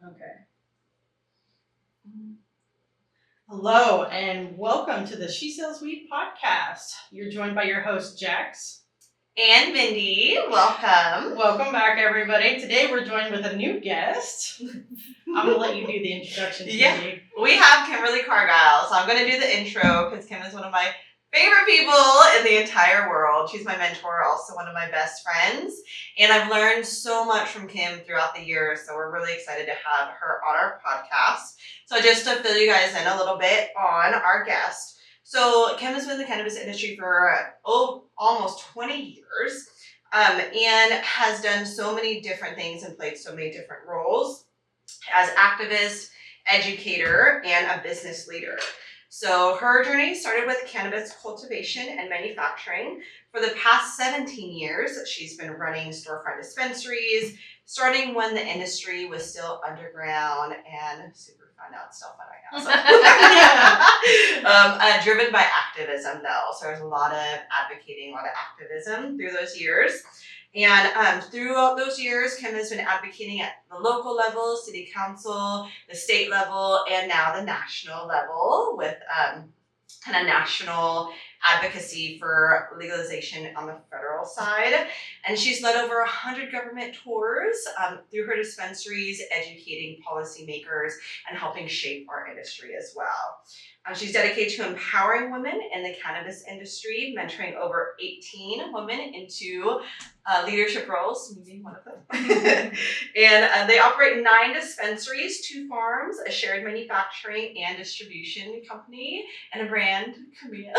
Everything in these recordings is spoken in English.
Okay. Hello and welcome to the She Sells Weed podcast. You're joined by your host Jax and Mindy. Welcome. Welcome back, everybody. Today we're joined with a new guest. I'm gonna let you do the introduction. Mindy. We have Kimberly Cargile, so I'm gonna do the intro because Kim is one of my favorite people in the entire world. She's my mentor, also one of my best friends, and I've learned so much from Kim throughout the years. So we're really excited to have her on our podcast. So just to fill you guys in a little bit on our guest. So Kim has been in the cannabis industry for almost 20 years and has done so many different things and played so many different roles as activist, educator, and a business leader. So her journey started with cannabis cultivation and manufacturing. For the past 17 years, she's been running storefront dispensaries, starting when the industry was still underground and super fun. Now it's still fun right now. So. Driven by activism though. So there's a lot of advocating, a lot of activism through those years. And throughout those years, Kim has been advocating at the local level, city council, the state level, and now the national level with kind of national advocacy for legalization on the federal side. And she's led over 100 government tours through her dispensaries, educating policymakers and helping shape our industry as well. She's dedicated to empowering women in the cannabis industry, mentoring over 18 women into leadership roles, me being one of them. And they operate 9 dispensaries, 2 farms, a shared manufacturing and distribution company, and a brand, Camilla.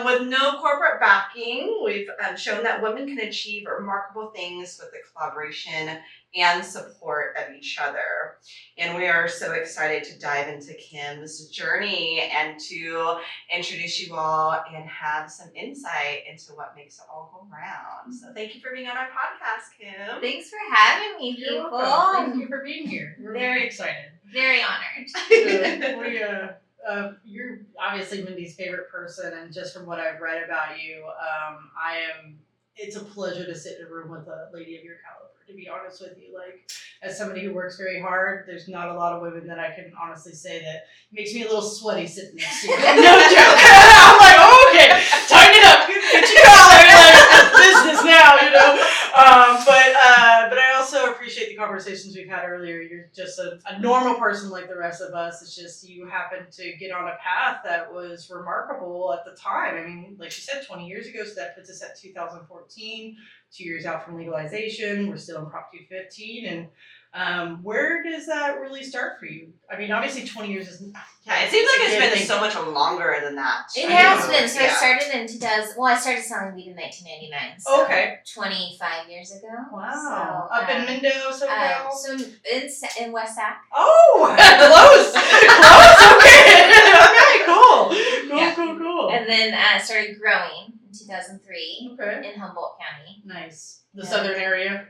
With no corporate backing, we've shown that women can achieve remarkable things with the collaboration and support of each other. And we are so excited to dive into Kim's journey and to introduce you all and have some insight into what makes it all go round. So thank you for being on our podcast, Kim. Thanks for having me, people. Thank you for being here. We're very excited. Very honored. You're obviously Mindy's favorite person, and just from what I've read about you, it's a pleasure to sit in a room with a lady of your caliber, to be honest with you. Like, as somebody who works very hard, there's not a lot of women that I can honestly say that makes me a little sweaty sitting next to you. No joke. I'm like, oh, okay, tighten it up, get your collar, like, business now, you know. But I also appreciate the conversations we've had earlier. You're just a normal person like the rest of us. It's just you happened to get on a path that was remarkable at the time. I mean, like you said, 20 years ago, so that puts us at 2014, 2 years out from legalization. We're still in Prop 215. And where does that really start for you? I mean, obviously 20 years is... Yeah, it seems like it's been so much longer than that. It has been. So I started in 2000. Well, I started selling weed in 1999. So okay. 25 years ago. Wow. So, up in Mindo, SoCal? So in West Sac. Oh, close. Okay, cool. And then I started growing in 2003 in Humboldt County. Nice. The southern area?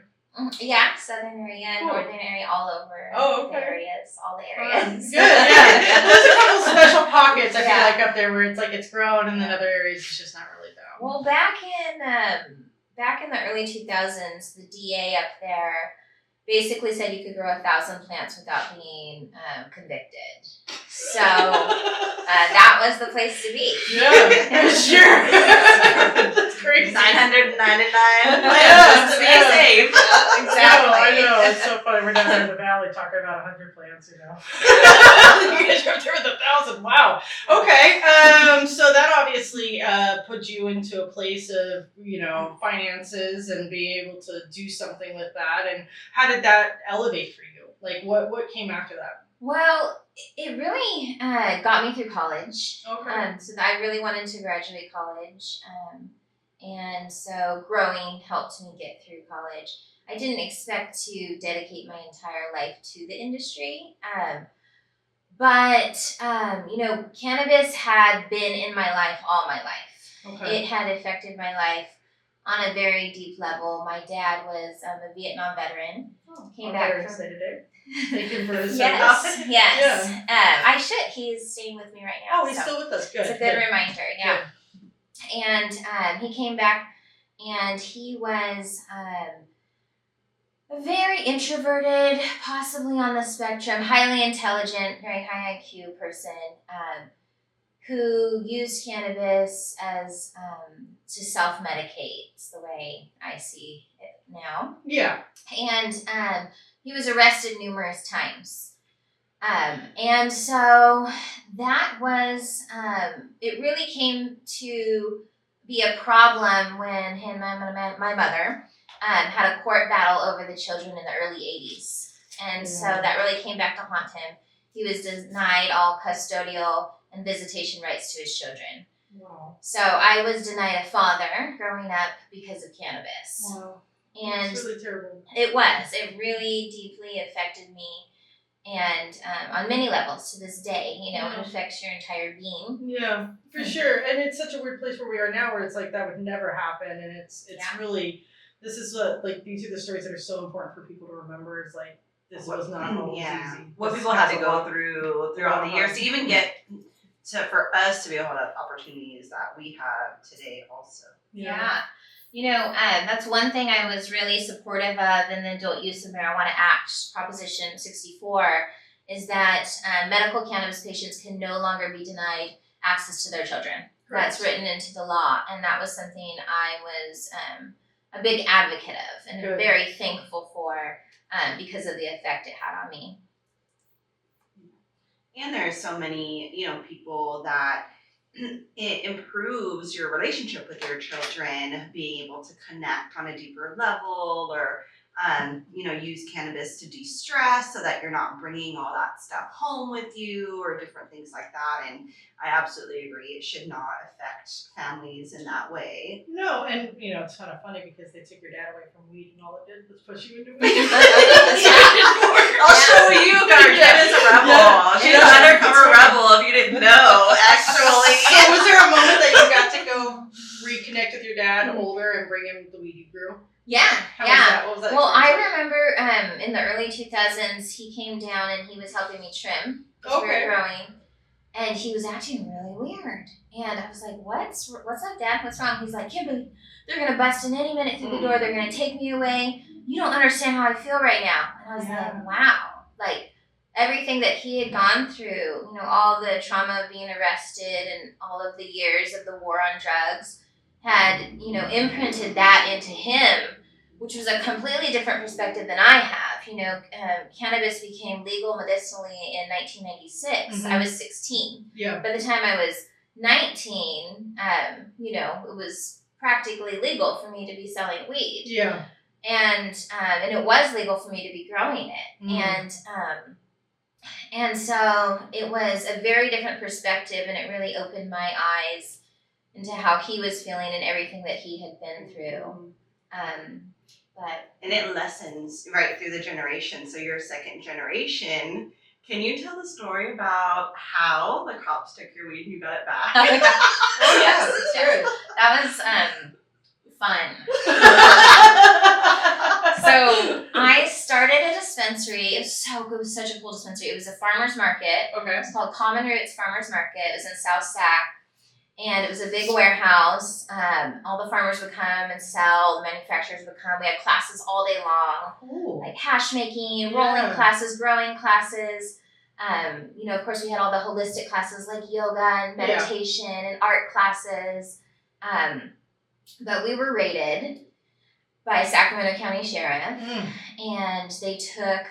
Yeah, southern area, northern area, all over. The areas, all the areas. Good, yeah. There's a couple special pockets I feel like up there where it's like it's grown, and then other areas it's just not really down. Well, back in the early 2000s, the DA up there basically said you could grow 1,000 plants without being convicted. So that was the place to be. Yeah, sure. That's crazy. 999 plants to be safe. Exactly. I know. It's so funny. We're down there in the valley talking about 100 plants, you know. You guys are up there with 1,000. Wow. Okay. So that obviously put you into a place of, you know, finances and being able to do something with that. And how did that elevate for you? Like, what came after that? Well, it really got me through college. Okay. So I really wanted to graduate college. And so growing helped me get through college. I didn't expect to dedicate my entire life to the industry. But you know, cannabis had been in my life all my life. Okay. It had affected my life on a very deep level. My dad was a Vietnam veteran. Came back from... Thank you for his Yes. Yeah. I should. He's staying with me right now. Oh, he's still with us. Good. It's a good reminder. Yeah. Good. And he came back, and he was very introverted, possibly on the spectrum, highly intelligent, very high IQ person, who used cannabis as to self-medicate, is the way I see it now. Yeah. And he was arrested numerous times. And so that was, it really came to be a problem when him and my mother had a court battle over the children in the early 80s. And so that really came back to haunt him. He was denied all custodial and visitation rights to his children. Wow. So I was denied a father growing up because of cannabis. Wow. And it's really terrible. It was. It really deeply affected me. And on many levels to this day, you know, it affects your entire being. Yeah, for sure. And it's such a weird place where we are now where it's like that would never happen. And it's really, this is what, like, these are the stories that are so important for people to remember is like, this was not always easy. What people had to go through throughout the years to even get for us to be able to have opportunities that we have today also. Yeah. You know, that's one thing I was really supportive of in the Adult Use of Marijuana Act, Proposition 64, is that medical cannabis patients can no longer be denied access to their children. Correct. That's written into the law, and that was something I was a big advocate of and very thankful for because of the effect it had on me. And there's so many, you know, people that it improves your relationship with your children, being able to connect on a deeper level or, you know, use cannabis to de-stress so that you're not bringing all that stuff home with you or different things like that. And I absolutely agree. It should not affect families in that way. No, and, you know, it's kind of funny because they took your dad away from weed and all it did was push you into weed. I'll show you, Kim is a rebel. She's an undercover rebel if you didn't know, actually. So was there a moment that you got to go reconnect with your dad older and bring him the weed you grew? Yeah, How was that? What was that? Well, I remember in the early 2000s, he came down and he was helping me trim as we were growing. And he was acting really weird. And I was like, what's up, Dad? What's wrong? He's like, Kimberly, they're going to bust in any minute through the door. They're going to take me away. You don't understand how I feel right now. And I was like, wow. Like, everything that he had gone through, you know, all the trauma of being arrested and all of the years of the war on drugs had, you know, imprinted that into him, which was a completely different perspective than I have. You know, cannabis became legal medicinally in 1996. I was 16. Yeah. By the time I was 19, you know, it was practically legal for me to be selling weed. Yeah. And it was legal for me to be growing it. And so it was a very different perspective, and it really opened my eyes into how he was feeling and everything that he had been through. And it lessens right through the generation. So you're second generation. Can you tell the story about how the cops took your weed and you got it back? Oh, yes, sure. That was fun. So I started a dispensary. It was such a cool dispensary. It was a farmer's market. Okay. It's called Common Roots Farmer's Market. It was in South Sac. And it was a big warehouse. All the farmers would come and sell. The manufacturers would come. We had classes all day long, like hash making, rolling classes, growing classes. You know, of course, we had all the holistic classes like yoga and meditation and art classes. But we were raided by Sacramento County Sheriff, and they took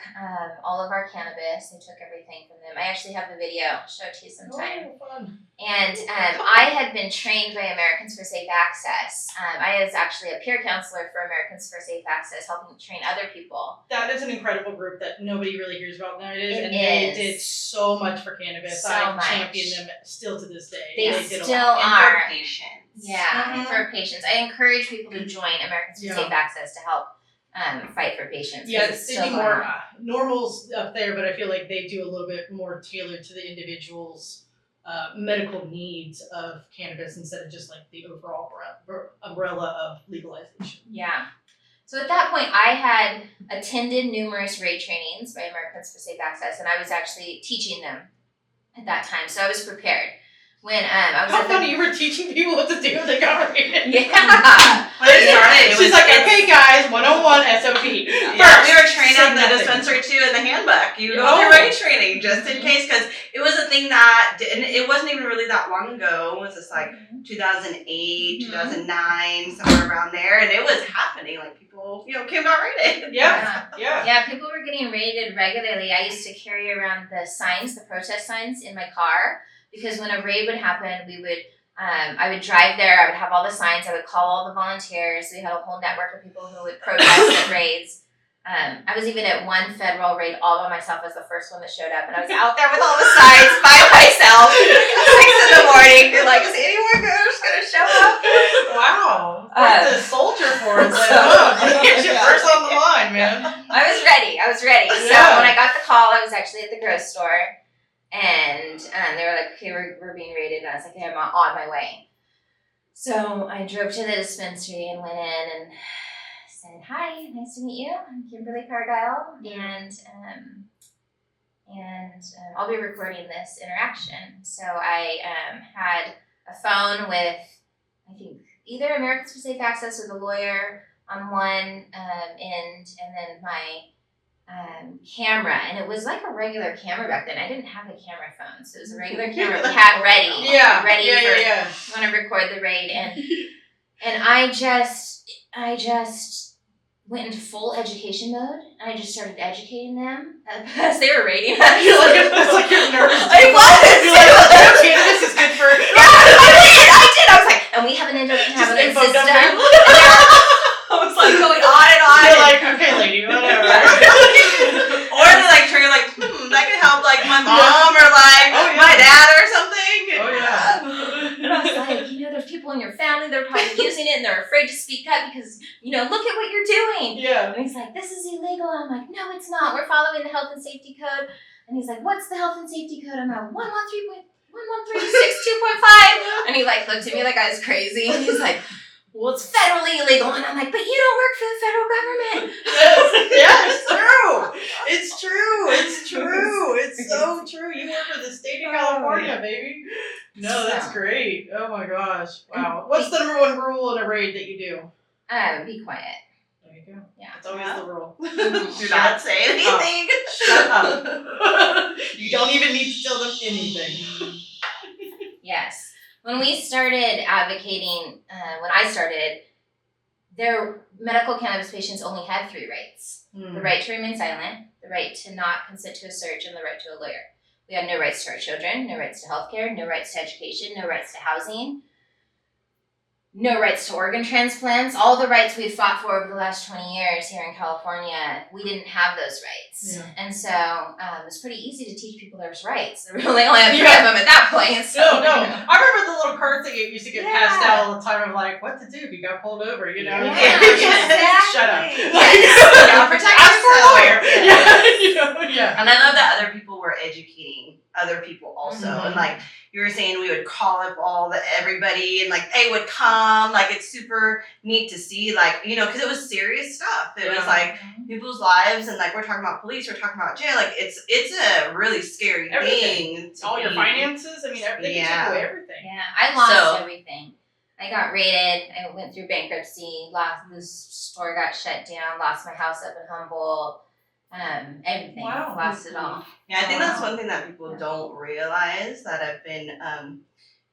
all of our cannabis. They took everything from them. I actually have the video. I'll show it to you sometime. Oh, fun. And I had been trained by Americans for Safe Access. I was actually a peer counselor for Americans for Safe Access, helping train other people. That is an incredible group that nobody really hears about nowadays. They did so much for cannabis. I champion them still to this day. They did still a lot. are. And for patients. Yeah, for patients. I encourage people to join Americans for Safe Access to help fight for patients. Yeah, they do more normals up there, but I feel like they do a little bit more tailored to the individual's medical needs of cannabis instead of just like the overall umbrella of legalization. Yeah. So at that point, I had attended numerous raid trainings by Americans for Safe Access, and I was actually teaching them at that time. So I was prepared. when I was How at funny, you were teaching people what to do when they got raided. Yeah. When it started, it She's was like, okay guys, 101 SOP. Yeah, we were trained say at the nothing. dispensary too in the handbook. You go Oh. through raid training just in case, because it was a thing that, and it wasn't even really that long ago. It was just like 2008, 2009, somewhere around there, and it was happening. Like people, came got raided. Yeah. Yeah, people were getting raided regularly. I used to carry around the signs, the protest signs, in my car because when a raid would happen, we would. I would drive there. I would have all the signs. I would call all the volunteers. We had a whole network of people who would protest at raids. I was even at one federal raid all by myself as the first one that showed up, and I was out there with all the signs by myself. 6 a.m. You're like, is anyone gonna show up? Wow. Like the soldier force. Get your first on the line, man. I was ready. So Yeah. when I got the call, I was actually at the grocery store, and they were like, "Okay, we're being raided," and I was like, "Okay, I'm on my way." So I drove to the dispensary and went in and said, "Hi, nice to meet you. I'm Kimberly Cargile, and I'll be recording this interaction." So I had a phone with, I think, either Americans for Safe Access or the lawyer on one end, and then my camera, and it was like a regular camera back then. I didn't have a camera phone, so it was a regular camera we had ready. Want to record the raid, and I just went into full education mode, and I just started educating them as they were raiding us. It's like you're nervous. I was. You're like, cannabis is good for. Yeah, I did. I was like, and we have an endocannabinoid info system. dump. I was like going on and on. You're like, okay, lady, whatever. Or they're like trigger like, that could help like my mom or like my dad or something. Oh yeah. And I was like, there's people in your family that are probably using it and they're afraid to speak up because, look at what you're doing. Yeah. And he's like, this is illegal. I'm like, no, it's not. We're following the health and safety code. And he's like, what's the health and safety code? I'm like, 113.113.62.5. And he like looked at me like I was crazy. And he's like, well, it's federally illegal. And I'm like, but you don't work for the federal government. Yeah, it's true. It's true. It's true. It's so true. You work for the state of California, baby. No, that's great. Oh my gosh. Wow. What's the number one rule in a raid that you do? Be quiet. There you go. Yeah. That's always the rule. Do not say anything. Shut up. You don't even need to tell them anything. Yes. When we started advocating, when I started, medical cannabis patients only had 3 rights. The right to remain silent, the right to not consent to a search, and the right to a lawyer. We had no rights to our children, no rights to healthcare, no rights to education, no rights to housing, no rights to organ transplants. All the rights we've fought for over the last 20 years here in California, we didn't have those rights. Yeah. And so it was pretty easy to teach people there's rights. There really only had 3 of them at that point. So, No. I remember the little cards that used to get passed out all the time of like, what to do if you got pulled over, Yeah, Shut up. Protect Ask for a yourself. lawyer. Yeah. And I love that other people were educating other people also. Mhm. And like you were saying, we would call up everybody and like they would come. Like it's super neat to see, like, because it was serious stuff. It was like people's lives, and like we're talking about police, we're talking about jail. Like it's a really scary thing. All your finances, I mean, everything. You took away everything. Yeah, I lost everything. I got raided. I went through bankruptcy. The store got shut down. Lost my house up in Humboldt. Everything. Wow. Lost it all. Yeah, I think that's one thing that people don't realize that I've been,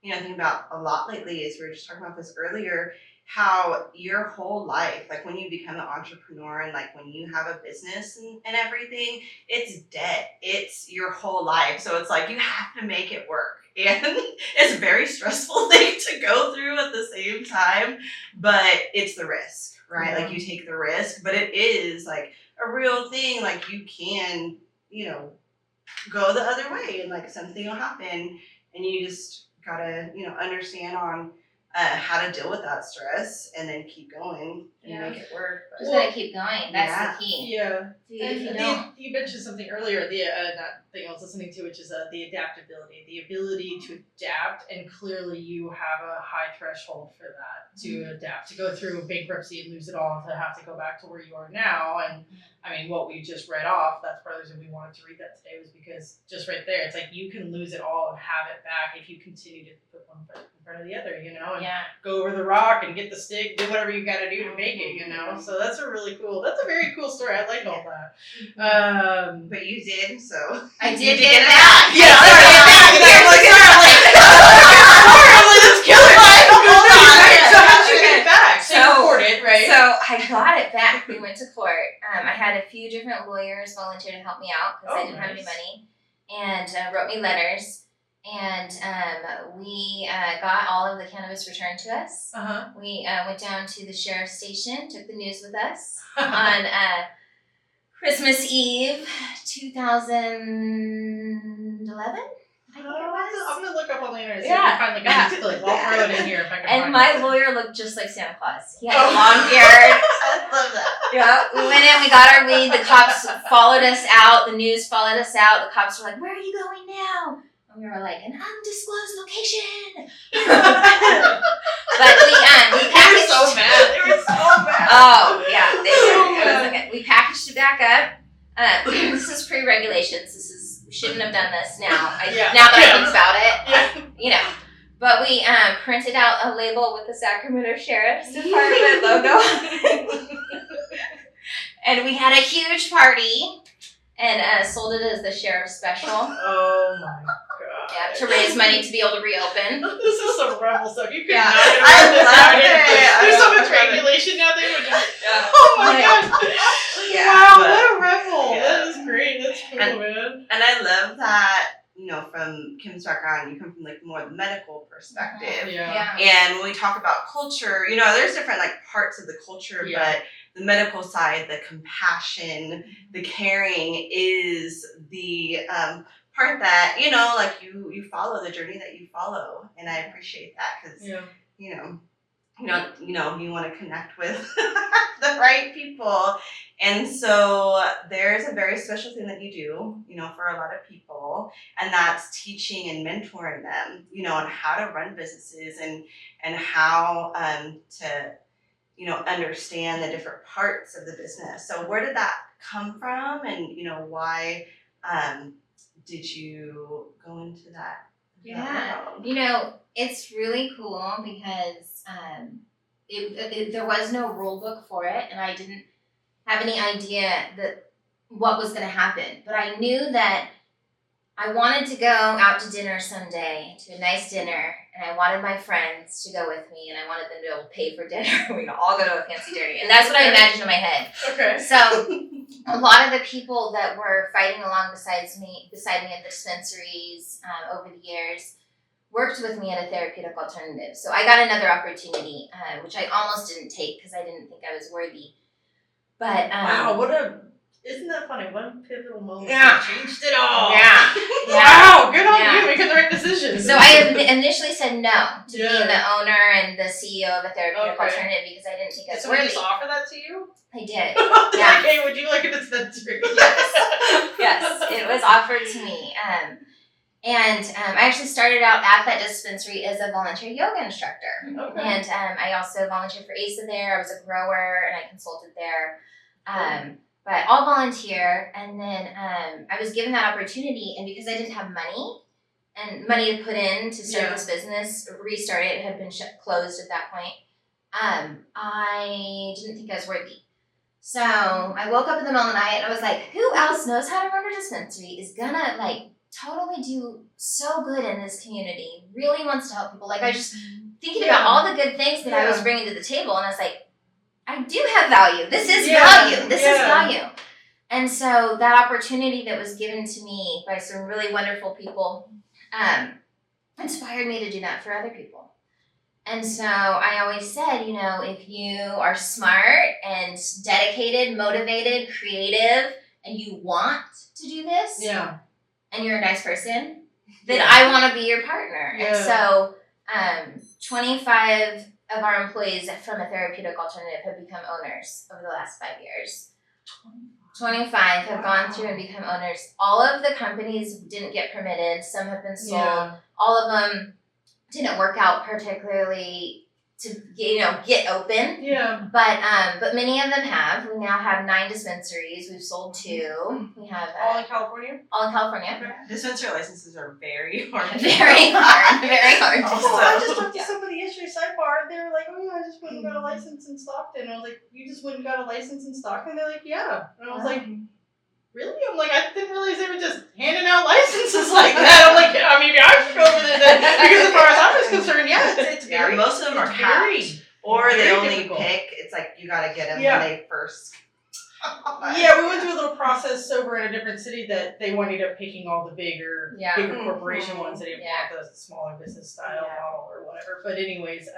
thinking about a lot lately is we were just talking about this earlier, how your whole life, like when you become an entrepreneur and like when you have a business and everything, it's debt. It's your whole life. So it's like you have to make it work. And it's a very stressful thing to go through at the same time, but it's the risk, right? Yeah. Like you take the risk, but it is like a real thing. Like you can, go the other way and like something will happen and you just gotta, understand on how to deal with that stress and then keep going and Yeah. make it work. Just gotta keep going. That's the key. Yeah. If you don't. You mentioned something earlier, that thing I was listening to, which is the adaptability, the ability to adapt, and clearly you have a high threshold for that, to adapt, to go through bankruptcy and lose it all, to have to go back to where you are now. And I mean, what we just read off, that's part of the reason we wanted to read that today, was because just right there, it's like you can lose it all and have it back if you continue to put one foot in front of the other, you know, and go over the rock and get the stick, do whatever you gotta do to make it, you know. So that's a very cool story. I like all that. But you did, so I you did get it back. Yeah, I got it back. And I was like, that's killer. So how'd you get it back? So you recorded, right? So I got it back. We went to court. I had a few different lawyers volunteer to help me out because I didn't have any money, and wrote me letters. And we got all of the cannabis returned to us. We went down to the sheriff's station, took the news with us on Christmas Eve, 2011. I think it was. I'm gonna look up on the internet. Yeah. Find the guy's clip. I'll throw it in here if I can. And find my it. lawyer looked just like Santa Claus. He had a long beard. I love that. Yeah, we went in, we got our weed. The cops followed us out. The news followed us out. The cops were like, "Where are you going now?" And we were like, "An undisclosed location." But we They packaged. were so mad. They were so mad. Oh yeah, they were. It was okay. We packaged it back up. This is pre-regulations. We shouldn't have done this now. Now that I think about it, you know. But we printed out a label with the Sacramento Sheriff's Department logo, and we had a huge party and sold it as the sheriff's special. Oh my god. Yeah, to raise money to be able to reopen. This is some rebel stuff. You could Yeah, not I get around love this. it. There's so I much love it. regulation now. They would just. Yeah. Oh my god. Yeah, Wow, but- what a rebel. yeah. That is great. That's cool, man. And I love that, you know, from Kim's background, you come from like more the medical perspective. Yeah. And when we talk about culture, you know, there's different like parts of the culture, Yeah. but the medical side, the compassion, the caring is the part that, you know, like you follow the journey that you follow. And I appreciate that because, you know, you want to connect with the right people. And so there's a very special thing that you do, you know, for a lot of people, and that's teaching and mentoring them, you know, on how to run businesses and how to, you know, understand the different parts of the business. So where did that come from, and, you know, why did you go into that? Yeah, you know, it's really cool because there was no rule book for it, and I didn't have any idea that what was going to happen. But I knew that I wanted to go out to dinner someday, to a nice dinner, and I wanted my friends to go with me, and I wanted them to be able to pay for dinner. We could all go to a fancy dinner, and that's what I imagined in my head. Okay. So a lot of the people that were fighting along beside me at the dispensaries over the years worked with me at a therapeutic alternative. So I got another opportunity, which I almost didn't take because I didn't think I was worthy. But Wow, isn't that funny? One pivotal moment Yeah. changed it all. Yeah. Wow, good on Yeah. you making the right decisions. So I initially said no to Yeah. being the owner and the CEO of a therapeutic Okay. alternative because I didn't think I Did was someone worthy. just offer that to you? I did. Like, Yeah. hey, would you like a dispensary? Yes, it was offered to me. And I actually started out at that dispensary as a volunteer yoga instructor. Okay. And I also volunteered for ASA there. I was a grower and I consulted there. But all volunteer. And then I was given that opportunity. And because I didn't have money to put in to start this business, restart it, had been closed at that point, I didn't think I was worthy. So I woke up in the middle of the night and I was like, who else knows how to run a dispensary, is gonna like totally do so good in this community, really wants to help people. Like I was just thinking about all the good things that I was bringing to the table, and I was like, I do have value. This is value. This is value. And so that opportunity that was given to me by some really wonderful people inspired me to do that for other people. And so I always said, you know, if you are smart and dedicated, motivated, creative, and you want to do this, and you're a nice person, then I want to be your partner. And so 25 of our employees from a therapeutic alternative have become owners over the last 5 years. 25 have gone through and become owners. All of the companies didn't get permitted. Some have been sold. Yeah. All of them didn't work out particularly to get open. Yeah. But many of them have. We now have 9 dispensaries. We've sold 2. We have All in California? all in California. Okay. Dispensary licenses are very hard. Very hard. Very hard. Oh, Oh, I just So, talked to somebody yesterday, sidebar, they were like, oh yeah, I just went and got a license in Stockton. I was like, you just went and got a license in Stockton? They're like, yeah. And I was like, really? I'm like, I didn't realize they were just handing out licenses like that. I'm like, yeah, maybe I should go over there then. Because as far as I was concerned, yeah, it's yeah, very, most of them are it's very, capped. Or they very only difficult. pick, it's like you gotta get them Yeah. when they first Yeah, we went through a little process over in a different city that they ended up picking all the bigger corporation ones. They didn't want the smaller business style model or whatever. But anyways,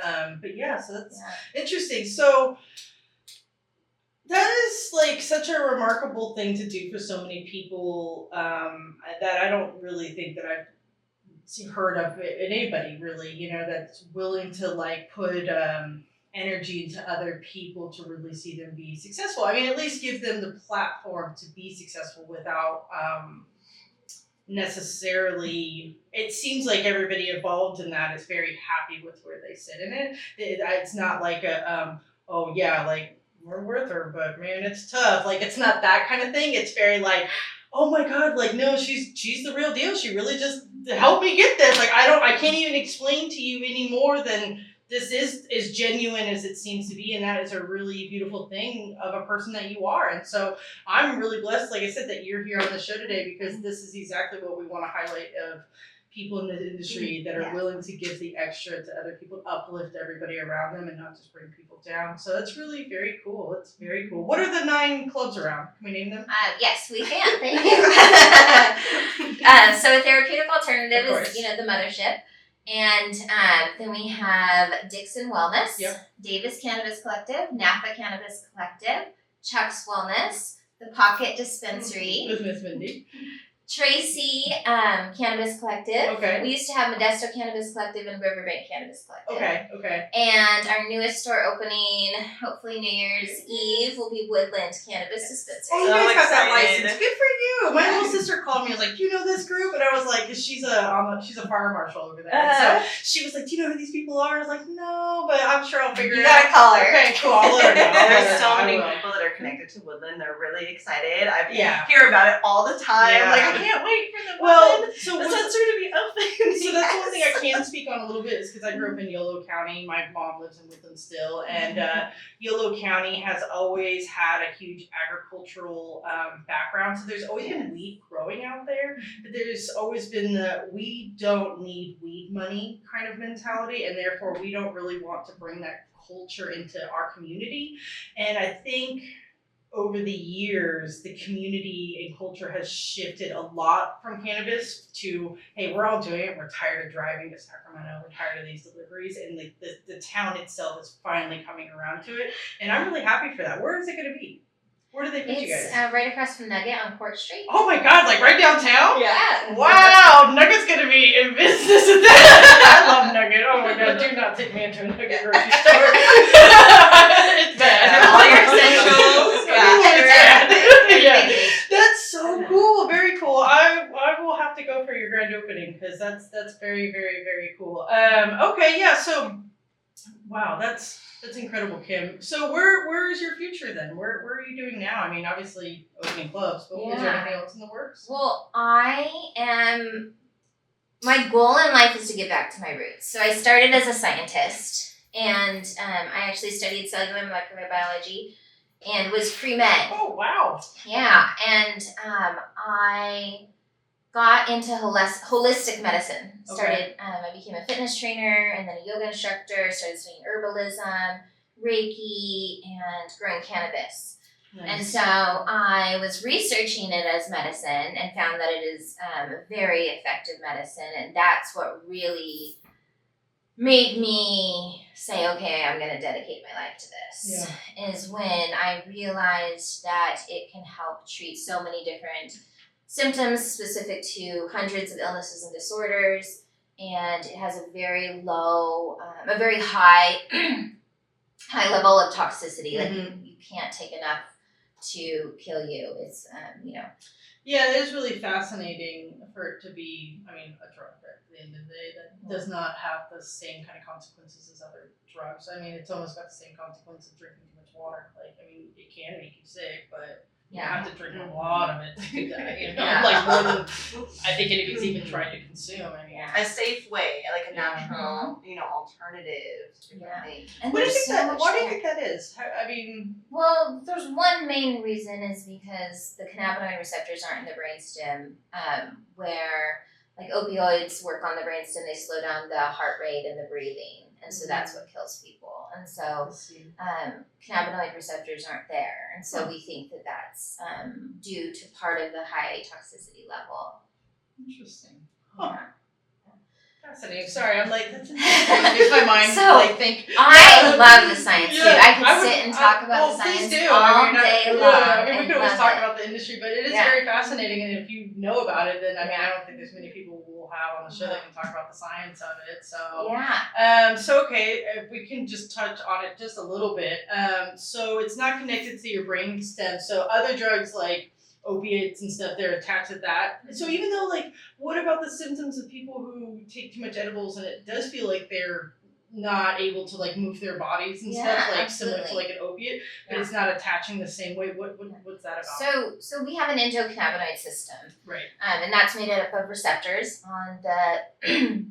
but yeah, so that's interesting. So that is like such a remarkable thing to do for so many people that I don't really think that I've heard of in anybody really, that's willing to like put energy into other people to really see them be successful. I mean, at least give them the platform to be successful without necessarily, it seems like everybody involved in that is very happy with where they sit in it. It's not like a, oh yeah, like we're worth her, but man, it's tough. Like, it's not that kind of thing. It's very like, oh my God, like, no, she's the real deal. She really just helped me get this. Like, I can't even explain to you any more than this is as genuine as it seems to be, and that is a really beautiful thing of a person that you are. And so I'm really blessed, like I said, that you're here on the show today, because this is exactly what we want to highlight of people in the industry that are willing to give the extra to other people, uplift everybody around them and not just bring people down. So that's really very cool. It's very cool. What are the 9 clubs around? Can we name them? Yes, we can. Thank you. So a therapeutic alternative is, the mothership. And then we have Dixon Wellness, Davis Cannabis Collective, Napa Cannabis Collective, Chuck's Wellness, The Pocket Dispensary, With Miss Mindy. Tracy Cannabis Collective. Okay. We used to have Modesto Cannabis Collective and Riverbank Cannabis Collective. Okay. And our newest store opening, hopefully New Year's Eve, will be Woodland Cannabis Dispensary. Oh, you guys got that excited. license. Good for you. My little sister called me and was like, do you know this group? And I was like, 'cause she's a fire marshal over there. And so she was like, do you know who these people are? I was like, no, but I'm sure I'll figure You it out. gotta call her. Okay, cool. I'll let her know. There's so many I will. people that are connected to Woodland. They're really excited. I Yeah. hear about it all the time. Yeah. Like, I can't wait for the Well, Woodland so dispensary to be open. So that's one thing I can speak on a little bit, is because I grew up in Yolo County. My mom lives in Woodland still, and Yolo County has always had a huge agricultural background. So there's always been wheat growing out there, but there's always been the we don't need weed money kind of mentality, and therefore we don't really want to bring that culture into our community. And I think over the years, the community and culture has shifted a lot from cannabis to, hey, we're all doing it. We're tired of driving to Sacramento. We're tired of these deliveries. And the town itself is finally coming around to it. And I'm really happy for that. Where is it going to be? Where do they put you guys? It's right across from Nugget on Court Street. Oh my God, like right downtown? Yeah. Wow, Nugget's going to be in business at that. I love Nugget. Oh my God, do not take me into a Nugget grocery store. It's bad. All your essentials. Yeah. That's so cool. Very cool. I will have to go for your grand opening, because that's very, very, very cool. Okay, yeah. So, wow, that's incredible, Kim. So where is your future then? Where are you doing now? I mean, obviously opening clubs, but is there anything else in the works? Well, my goal in life is to get back to my roots. So I started as a scientist, and I actually studied cellular and molecular biology and was pre-med. Oh, wow. Yeah, and I got into holistic medicine. I became a fitness trainer and then a yoga instructor, started studying herbalism, Reiki, and growing cannabis. Nice. And so I was researching it as medicine and found that it is very effective medicine, and that's what really made me say, okay, I'm going to dedicate my life to this. Yeah. Is when I realized that it can help treat so many different symptoms specific to hundreds of illnesses and disorders, and it has a very low, a very high, high level of toxicity. Like you can't take enough to kill you. It's, you know. Yeah, it is really fascinating for it to be, I mean, a drug at the end of the day that does not have the same kind of consequences as other drugs. I mean, it's almost got the same consequence of drinking too much water. Like, I mean, it can make you sick, but you have to drink a lot of it to do that, you know? Like, more than I think anybody's even trying to consume. I mean, a safe way, like a natural, you know, alternative to different things. And what do you there's think so that? much Why do you there. think that is? I mean, Well, there's one main reason is because the cannabinoid receptors aren't in the brainstem, where like opioids work on the brainstem, they slow down the heart rate and the breathing, and so that's what kills people. And so cannabinoid receptors aren't there, and so we think that that's due to part of the high toxicity level. interesting. Yeah. Fascinating. Sorry, I'm like, that's interesting. It makes my mind So, like think. I love the science too. Yeah, I could would- sit and talk about the please science do. all I mean, day long. I mean, we I could always love talk it. about the industry, but it is Yeah. very fascinating. And if you know about it, then I mean, Yeah. I don't think there's many people we'll have on the show that can talk about the science of it. So, Yeah. so okay, if we can just touch on it just a little bit. So it's not connected to your brain stem. So other drugs like opiates and stuff, they're attached to that. So even though, like, what about the symptoms of people who take too much edibles and it does feel like they're not able to like move their bodies and stuff, like similar to like an opiate, but it's not attaching the same way. What's that about? So we have an endocannabinoid system, Right. and that's made up of receptors on the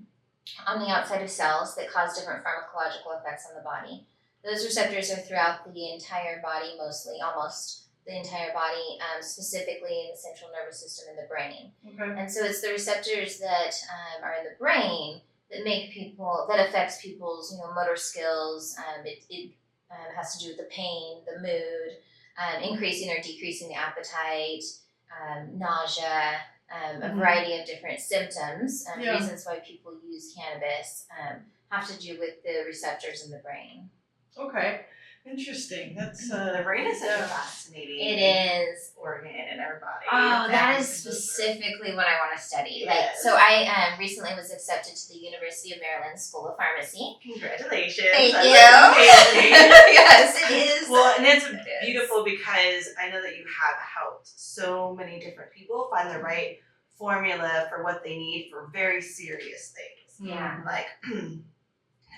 on the outside of cells that cause different pharmacological effects on the body. Those receptors are throughout the entire body, mostly, almost the entire body, specifically in the central nervous system in the brain. Okay. And so it's the receptors that are in the brain that affects people's, you know, motor skills. It has to do with the pain, the mood, increasing or decreasing the appetite, nausea, a variety of different symptoms. Reasons why people use cannabis have to do with the receptors in the brain. Okay. Interesting. That's the brain is such a fascinating organ in our body. Oh, that is specifically what I want to study. Yes. Like, so I recently was accepted to the University of Maryland School of Pharmacy. Congratulations. Thank That's you. amazing. Yes, it is. Well, and it's beautiful because I know that you have helped so many different people find the right formula for what they need for very serious things. Yeah. Like,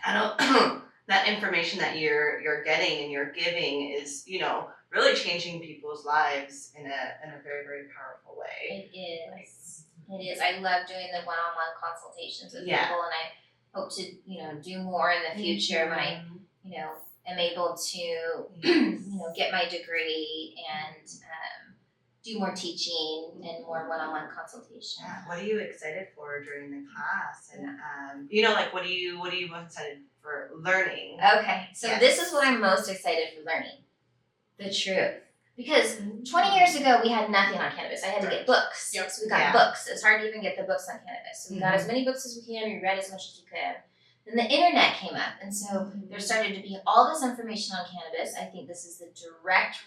I don't. That information that you're getting and you're giving is, you know, really changing people's lives in a very, very powerful way. It is. It is. I love doing the one-on-one consultations with people, and I hope to, you know, do more in the future when I, you know, am able to, you know, get my degree and do more teaching and more one-on-one consultation. Yeah. What are you excited for during the class? And you know, like what are you most excited for learning? Okay, so this is what I'm most excited for learning. The truth. Because 20 years ago we had nothing on cannabis. I had to get books. Yep. So we got books. It's hard to even get the books on cannabis. So we got as many books as we can, we read as much as we could. Then the internet came up, and so there started to be all this information on cannabis. I think this is the direct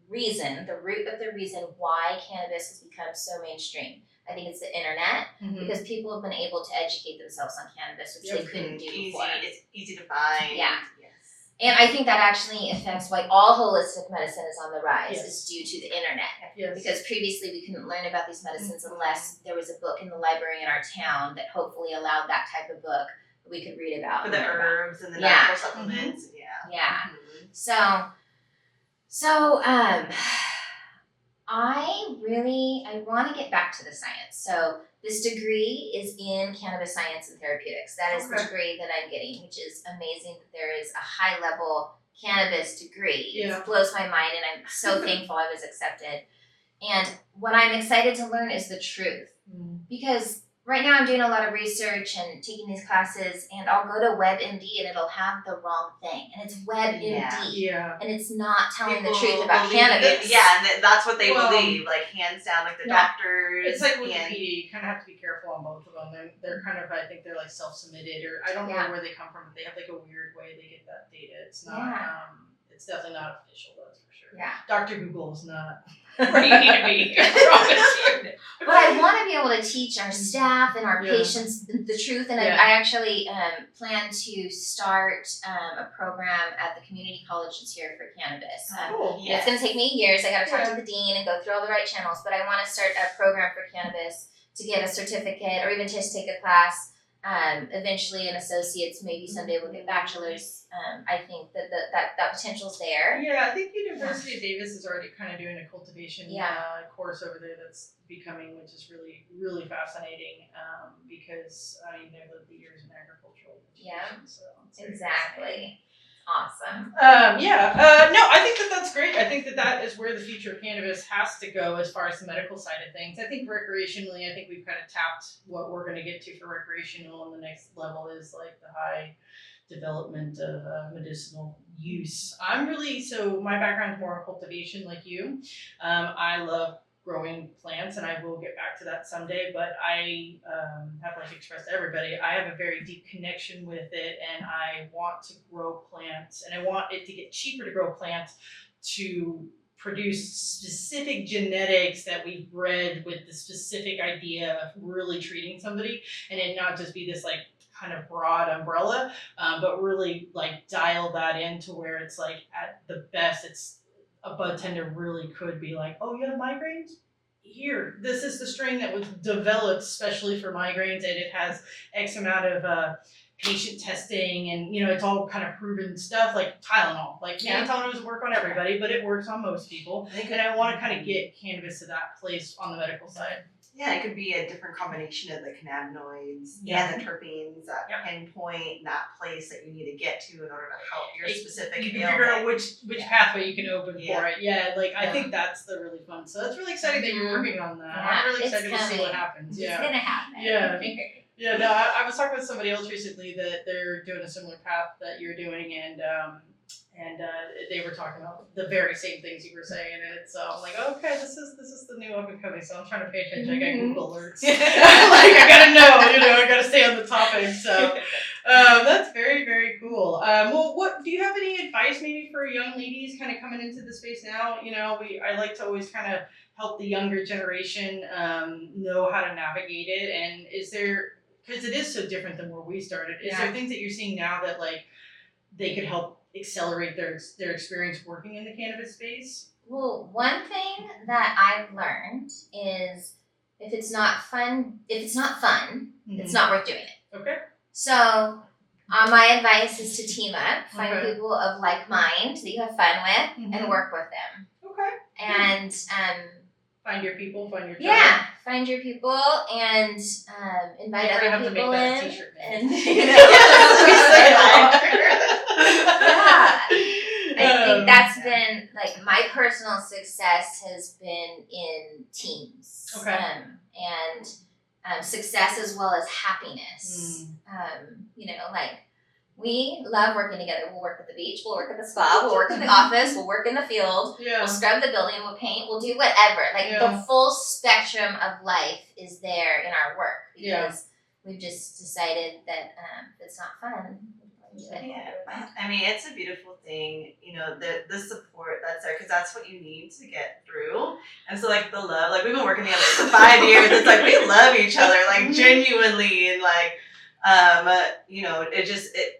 reason, the root of the reason why cannabis has become so mainstream. I think it's the internet, because people have been able to educate themselves on cannabis, which they couldn't do before. It's easy to find. Yeah. And I think that actually affects why all holistic medicine is on the rise, is due to the internet. Yes. Because previously we couldn't learn about these medicines unless there was a book in the library in our town that hopefully allowed that type of book that we could read about. For the herbs and the natural supplements. Yeah. So I want to get back to the science. So this degree is in cannabis science and therapeutics. That is the degree that I'm getting, which is amazing that there is a high level cannabis degree. It blows my mind, and I'm so thankful I was accepted. And what I'm excited to learn is the truth. Because right now I'm doing a lot of research and taking these classes, and I'll go to WebMD and it'll have the wrong thing. And it's WebMD. And it's not telling the truth about cannabis. And that's what they believe. Like, hands down, like the doctors. It's like Wikipedia. You kind of have to be careful on both of them. They're kind of, I think they're like self-submitted, or I don't know where they come from, but they have like a weird way they get that data. It's not, it's definitely not official, that's for sure. Dr. Google is not. where you need to be. I promise you. But I want to be able to teach our staff and our Yeah. patients the truth. And Yeah. I actually plan to start a program at the community college this year for cannabis. Cool. You know, it's going to take me years. I got to talk Yeah. to the dean and go through all the right channels. But I want to start a program for cannabis to get a certificate or even just take a class. Eventually an associate's, maybe someday we'll get bachelor's. I think that potential's there. Yeah, I think University of Davis is already kind of doing a cultivation Yeah. course over there that's becoming, which is really, really fascinating because, I mean, they've lived the years in agricultural education, Yeah. so it's very Exactly. Awesome. No, I think that's great. I think that is where the future of cannabis has to go as far as the medical side of things. I think recreationally, I think we've kind of tapped what we're going to get to for recreational, and the next level is like the high development of medicinal use. So my background is more in cultivation like you. I love growing plants, and I will get back to that someday, but I have like expressed to everybody, I have a very deep connection with it, and I want to grow plants, and I want it to get cheaper to grow plants to produce specific genetics that we've bred with the specific idea of really treating somebody, and it not just be this like kind of broad umbrella, but really like dial that in to where it's like at the best, it's a bud tender really could be like, oh, you have migraines? Here, this is the strain that was developed specially for migraines, and it has X amount of patient testing, and it's all kind of proven stuff like Tylenol. Like Tylenol doesn't work on everybody, but it works on most people. And I want to kind of get cannabis to that place on the medical side. Yeah, it could be a different combination of the cannabinoids Yeah. and the terpenes that pinpoint that place that you need to get to in order to help your specific You can ailment. figure out which pathway you can open for it. Yeah, like I think that's the really fun. So that's really exciting that you're working on that. I'm really it's excited to see what coming. happens. It's Yeah. gonna happen. Yeah. Yeah, no, I was talking with somebody else recently that they're doing a similar path that you're doing, and they were talking about the very same things you were saying, and it's I'm like, okay, this is the new up and coming, so I'm trying to pay attention. I got Google alerts. Like I gotta know, I gotta stay on the topic. So that's very, very cool. Well, what do you have any advice maybe for young ladies kind of coming into the space now? I like to always kind of help the younger generation know how to navigate it, and is there, because it is so different than where we started, is there things that you're seeing now that like they could help accelerate their experience working in the cannabis space? Well, one thing that I've learned is if it's not fun, it's not worth doing it. Okay. So my advice is to team up, find people of like mind that you have fun with, and work with them. Okay. And find your people, find your tribe. yeah, find your people and invite We're gonna other have to people make that a in. t-shirt, And I think that's been like my personal success has been in teams. Okay. And success as well as happiness. Like we love working together. We'll work at the beach, we'll work at the spa, we'll work in the office, we'll work in the field, we'll scrub the building, we'll paint, we'll do whatever. Like the full spectrum of life is there in our work because we've just decided that if it's not fun, Yeah, I mean, it's a beautiful thing, the support that's there, because that's what you need to get through. And so, like, the love, like, we've been working together for 5 years. It's like, we love each other, like, genuinely, and, like,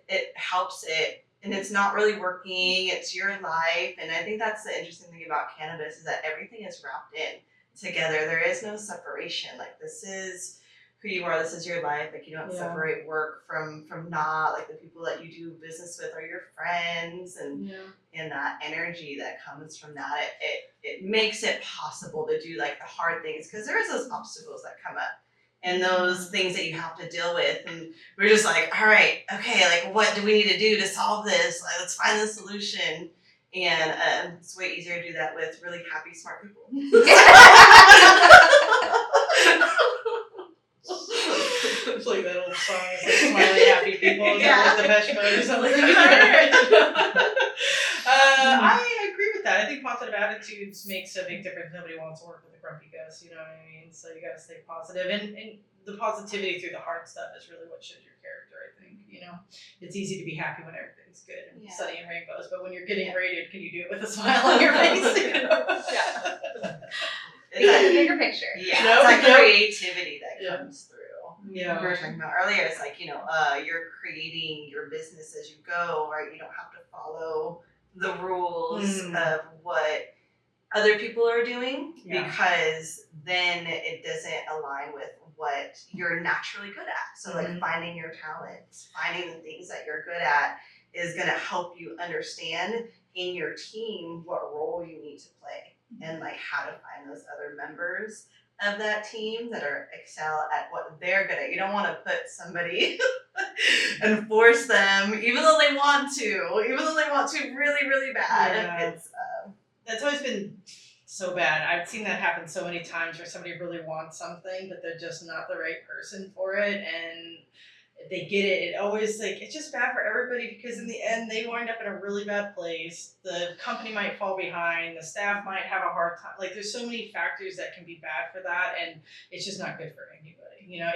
it helps it. And it's not really working, it's your life. And I think that's the interesting thing about cannabis is that everything is wrapped in together. There is no separation. Like, this is who you are, this is your life. Like, you don't separate work from not, like, the people that you do business with are your friends, and that energy that comes from that, it makes it possible to do, like, the hard things, because there is those obstacles that come up and those things that you have to deal with, and we're just like, all right, okay, like, what do we need to do to solve this? Like, let's find the solution. And it's way easier to do that with really happy, smart people. It's like that old song, it's like Smiley Happy People, is that like the Depeche Mode or something? I agree with that. I think positive attitudes makes a big difference. Nobody wants to work with a grumpy ghost, you know what I mean? So you gotta stay positive, and the positivity through the hard stuff is really what shows your character, I think, It's easy to be happy when everything's good and Yeah. sunny and rainbows, but when you're getting rated, can you do it with a smile on your face? Yeah. It's Think of the like, bigger picture. yeah, No, it's like no. creativity that Yeah. comes through. Yeah. We were talking about earlier, it's like, you're creating your business as you go, right? You don't have to follow the rules of what other people are doing Yeah. because then it doesn't align with what you're naturally good at. So like finding your talents, finding the things that you're good at is gonna help you understand in your team what role you need to play and like how to find those other members of that team that are excel at what they're good at. You don't want to put somebody and force them, even though they want to really, really bad. Yeah. It's That's always been so bad. I've seen that happen so many times where somebody really wants something, but they're just not the right person for it. And if they get it, it's just bad for everybody because in the end, they wind up in a really bad place. The company might fall behind. The staff might have a hard time. Like, there's so many factors that can be bad for that, and it's just not good for anybody.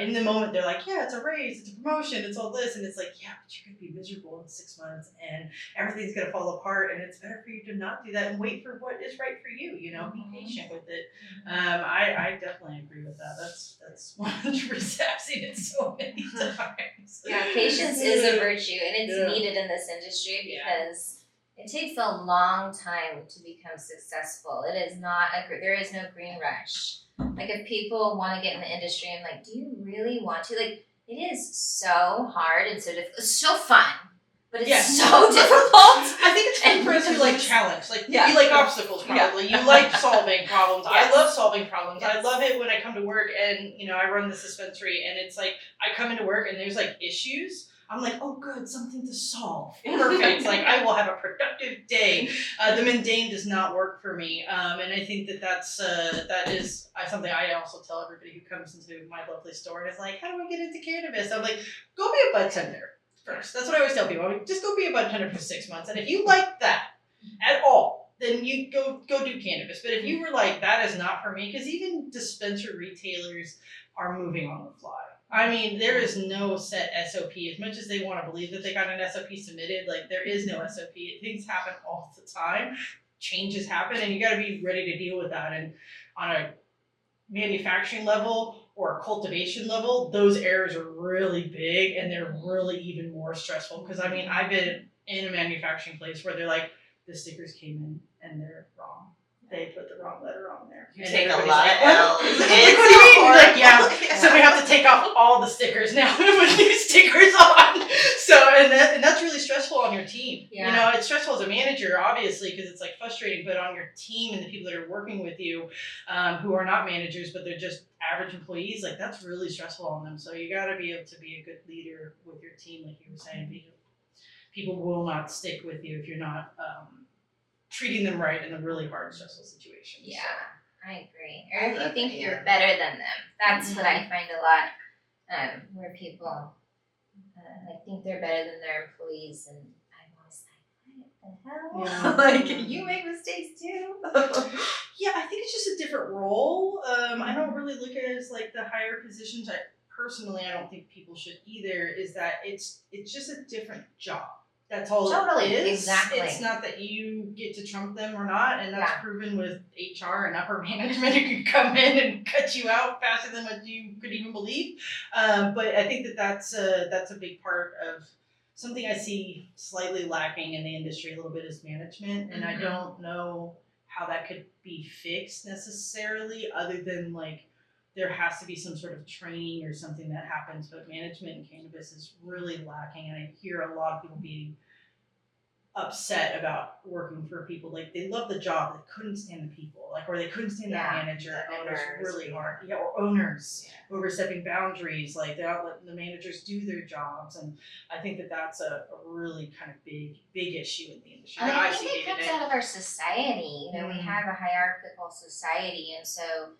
In the moment, they're like, yeah, it's a raise, it's a promotion, it's all this. And it's like, yeah, but you're going to be miserable in 6 months and everything's going to fall apart. And it's better for you to not do that and wait for what is right for you, Be patient with it. I definitely agree with that. That's 100%. I've seen it so many times. Yeah, patience is a virtue, and it's Yeah. needed in this industry Yeah. because it takes a long time to become successful. It is not there is no green rush. Like, if people want to get in the industry, I'm like, do you really want to? Like, it is so hard and so difficult. It's so fun, but it's so difficult. I think it's fun for us who like challenge. Like, Yeah. you like obstacles probably. You like solving problems. Yes. I love solving problems. I Yes. love it when I come to work and, I run this dispensary and it's like, I come into work and there's like issues. I'm like, oh good, something to solve. Perfect. Like, I will have a productive day. The mundane does not work for me. And I think that is something I also tell everybody who comes into my lovely store and is like, how do I get into cannabis? I'm like, go be a bud tender first. That's what I always tell people. I'm like, just go be a bud tender for 6 months. And if you like that at all, then you go do cannabis. But if you were like, that is not for me, because even dispensary retailers are moving on the fly. I mean, there is no set SOP. As much as they want to believe that they got an SOP submitted, like, there is no SOP. Things happen all the time. Changes happen, and you got to be ready to deal with that. And on a manufacturing level or a cultivation level, those errors are really big, and they're really even more stressful. Because, I mean, I've been in a manufacturing place where they're like, the stickers came in and they're wrong. They put the wrong letter on there. you And take a everybody's lot like, of L's. what do you mean? Horrible. Like, yeah. So we have to take off all the stickers now and put new stickers on. So, and that's really stressful on your team. Yeah. It's stressful as a manager, obviously, because it's like frustrating, but on your team and the people that are working with you, who are not managers, but they're just average employees, like, that's really stressful on them. So you got to be able to be a good leader with your team, like you were saying. People will not stick with you if you're not treating them right in a really hard, stressful situation. Yeah, So. I agree. I Or if you love think that, you're yeah. better than them. That's what I find a lot, where people think they're better than their employees, and I'm always like, what the hell? Yeah. Like, you make mistakes too. Yeah, I think it's just a different role. I don't really look at it as like the higher positions. Personally, I don't think people should either. Is that it's just a different job. That's all Totally, it is. exactly. It's not that you get to trump them or not, and that's Yeah. proven with HR and upper management who can come in and cut you out faster than what you could even believe. But I think that's a big part of something I see slightly lacking in the industry a little bit is management, and I don't know how that could be fixed necessarily, other than like there has to be some sort of training or something that happens, but management in cannabis is really lacking, and I hear a lot of people being upset about working for people. Like, they love the job, they couldn't stand the people, like, or they couldn't stand that manager, the and it was owners, really yeah. hard. Yeah, or owners Yeah. overstepping boundaries, like they're not letting the managers do their jobs, and I think that's a really kind of big issue in the industry. I mean, that I see think it day to comes day. out of our society. We have a hierarchical society, and so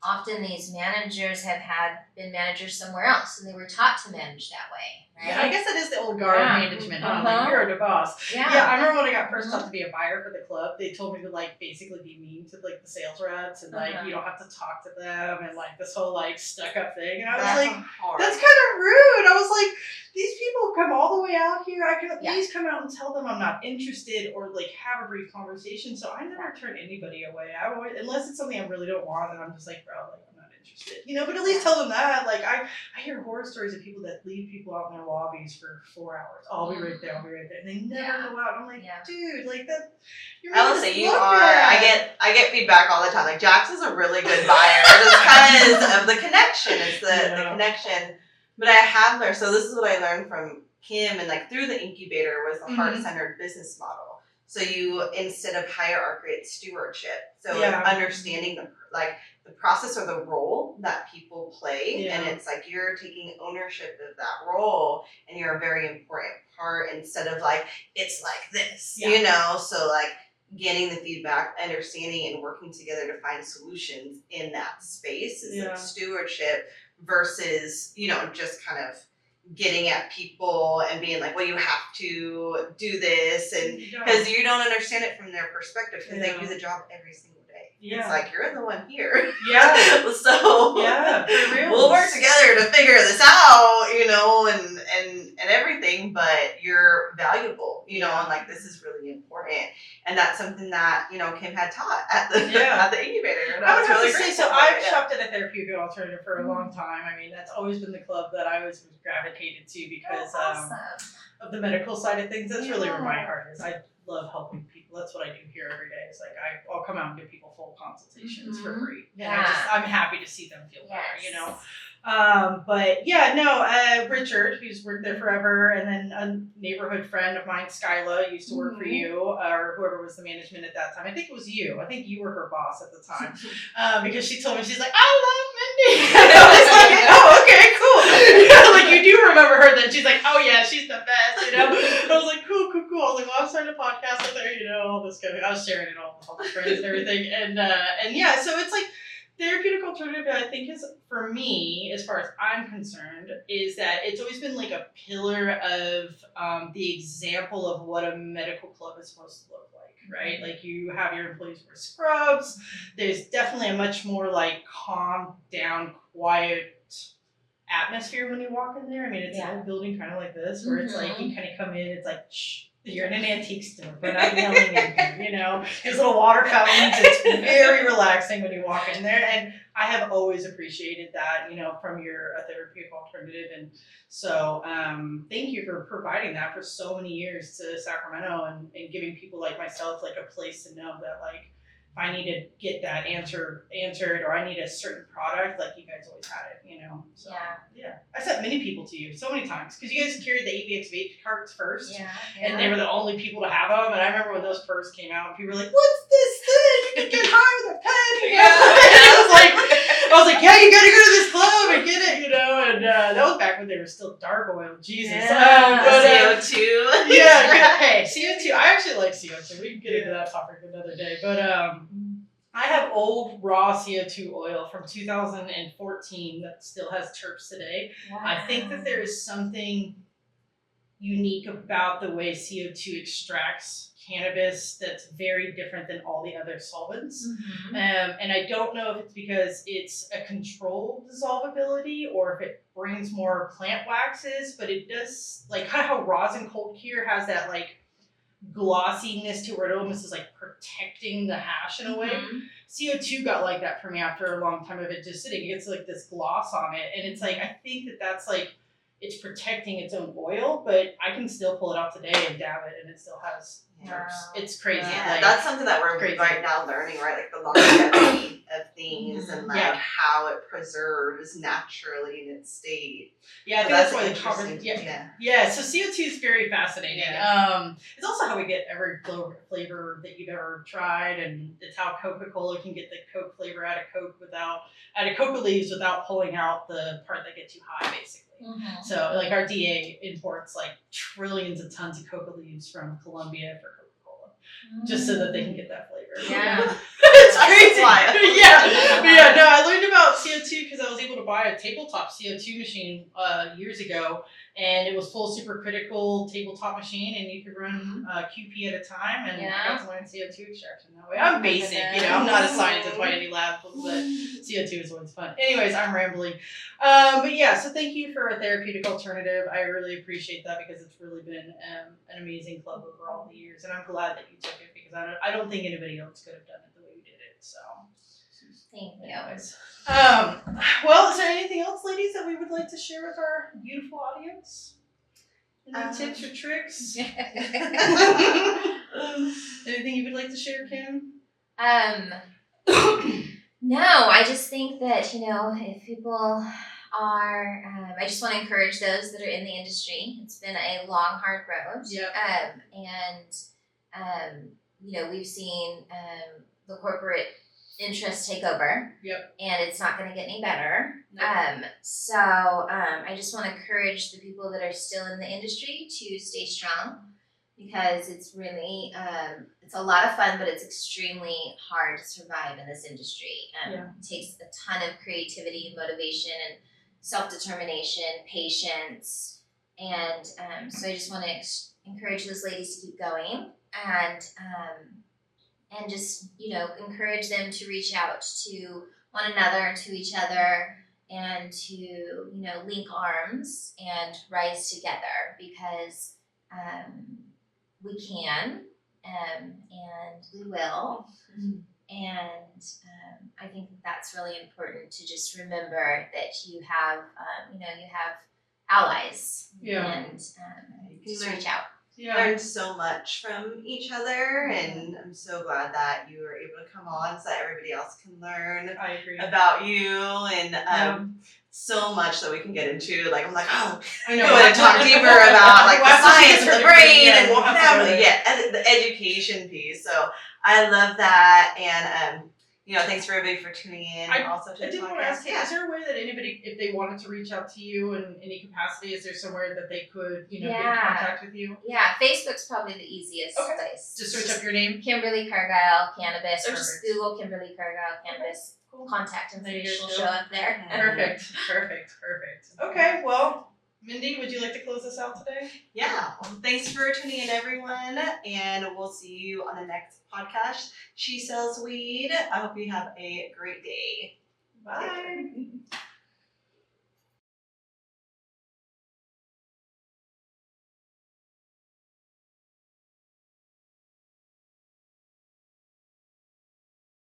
often these managers have been managers somewhere else, and they were taught to manage that way, right? Yeah, I guess that is the old guard Yeah. management, huh? Like, you're the boss. Yeah. Yeah, I remember when I got first taught to be a buyer for the club, they told me to like basically be mean to like the sales reps and like you don't have to talk to them and like this whole like stuck up thing. And I was like, that's kind of rude. I was like, these people have come all the way out here. I can at least come out and tell them I'm not interested or like have a brief conversation. So I never turn anybody away. I always, unless it's something I really don't want, and I'm just like, bro, like I'm not interested. You know, but at least tell them that. Like I hear horror stories of people that leave people out in their lobbies for 4 hours. I'll be right there, I'll be right there. And they never go out. I'm like, dude, like that. I will say you are. I get feedback all the time. Like Jax is a really good buyer just because of the connection. It's the connection. But I have learned. So this is what I learned from Kim and like through the incubator was the heart-centered business model. So you instead of hierarchy, it's stewardship. So understanding the process or the role that people play, and it's like you're taking ownership of that role, and you're a very important part instead of like it's like this, you know. So like getting the feedback, understanding, and working together to find solutions in that space is like stewardship versus just kind of getting at people and being like, well, you have to do this, and because you don't understand it from their perspective because they do the job every single day. It's like you're the one here. So for real. We'll work together to figure this out, and everything, but you're valuable, and like this is really important. And that's something that, Kim had taught at the at the incubator. And I would have to say, so I've shopped at a therapeutic alternative for a long time. I mean, that's always been the club that I was gravitated to because of the medical side of things. That's really where my heart is. I love helping people. That's what I do here every day. It's like I'll come out and give people full consultations for free. And I'm happy to see them feel better, But Richard, who's worked there forever, and then a neighborhood friend of mine, Skyla, used to work for you, or whoever was the management at that time. I think it was you. I think you were her boss at the time. Because she told me, she's like, I love Mindy. I was like, oh, okay, cool. Like you do remember her then. She's like, oh yeah, she's the best, I was like, cool. I was like, well, I'm starting a podcast with her, all this kind of, I was sharing it all with all my friends and everything. And so it's like, therapeutic alternative, I think, is for me, as far as I'm concerned, is that it's always been like a pillar of the example of what a medical club is supposed to look like, right? Like you have your employees wear scrubs. There's definitely a much more like calm down, quiet atmosphere when you walk in there. I mean, it's an old building kind of like this, where it's like you kind of come in, it's like, shh. You're in an antique store. We're not yelling in here, There's little water fountains. It's very relaxing when you walk in there. And I have always appreciated that, from your therapeutic alternative. And so thank you for providing that for so many years to Sacramento and giving people like myself like a place to know that like if I need to get that answered or I need a certain product, like you guys always had it, So I sent many people to you so many times because you guys carried the ABX vape carts first, and they were the only people to have them. And I remember when those first came out, people were like, "What's this thing? You can get high with a pen." I was like, "Yeah, you gotta go to this club and get it," And that was back when they were still dark oil. Jesus, CO2. Hey, CO2. I actually like CO2. We can get into that topic another day, but I have old raw CO2 oil from 2014 that still has terps today. Wow. I think that there is something unique about the way CO2 extracts cannabis that's very different than all the other solvents. And I don't know if it's because it's a controlled dissolvability or if it brings more plant waxes, but it does, like kind of how rosin cold cure has that like glossiness to where it almost is like protecting the hash in a way. CO2 got like that for me after a long time of it just sitting. It gets like this gloss on it, and it's like I think that's like it's protecting its own oil, but I can still pull it out today and dab it, and it still has terps. It's crazy. Yeah, like, that's something that we're right now learning, right? Like the longevity of things and like how it preserves naturally in its state. Yeah, I think that's why the conversation. Yeah. So CO2 is very fascinating. It's also how we get every flavor that you've ever tried, and it's how Coca-Cola can get the Coke flavor out of coca leaves without pulling out the part that gets too high, basically. So like our DA imports like trillions of tons of coca leaves from Colombia for Coca-Cola. just so that they can get that flavor. Yeah. It's That's crazy. wild. Yeah, no, I learned about CO2 because I was able to buy a tabletop CO2 machine years ago, and it was full supercritical tabletop machine, and you could run QP at a time, and I got to learn CO2 extraction that way. I'm basic, I'm not a scientist by any lab, but CO2 is always fun. Anyways, I'm rambling. But yeah, so thank you for a therapeutic alternative. I really appreciate that because it's really been an amazing club over all the years, and I'm glad that you took it because I don't think anybody else could have done it the way you did it. So, Thank you. anyways, well, is there anything else, ladies, that we would like to share with our beautiful audience? Any tips or tricks? Anything you would like to share, Kim? No, I just think that, if people are, I just want to encourage those that are in the industry. It's been a long, hard road. Yep. We've seen the corporate interests take over. Yep. And it's not going to get any better. Nope. I just want to encourage the people that are still in the industry to stay strong because it's really, it's a lot of fun, but it's extremely hard to survive in this industry. It takes a ton of creativity, motivation, and self-determination, patience. And so I just want to encourage those ladies to keep going and just, encourage them to reach out to one another, to each other, and to, link arms and rise together because we can and we will. And I think that's really important to just remember that you have, you have allies and just reach out. Learned so much from each other, and I'm so glad that you were able to come on so that everybody else can learn I agree. about you and so much that we can get into. Like I'm like, oh, I know. I want to talk deeper about like the science of the brain and we'll have to and the education piece. So I love that, and thanks for everybody for tuning in. I also to I the did want to podcast. ask you, is there a way that anybody, if they wanted to reach out to you in any capacity, is there somewhere that they could, get in contact with you? Yeah, Facebook's probably the easiest place. Just search up your name. Kimberly Cargile Cannabis, or just Perfect. Google Kimberly Cargile Cannabis. Cool. Contact There you information will go. show up there. Perfect. Okay, well, Mindy, would you like to close us out today? Yeah. Well, thanks for tuning in, everyone, and we'll see you on the next podcast. She Sells Weed. I hope you have a great day. Bye.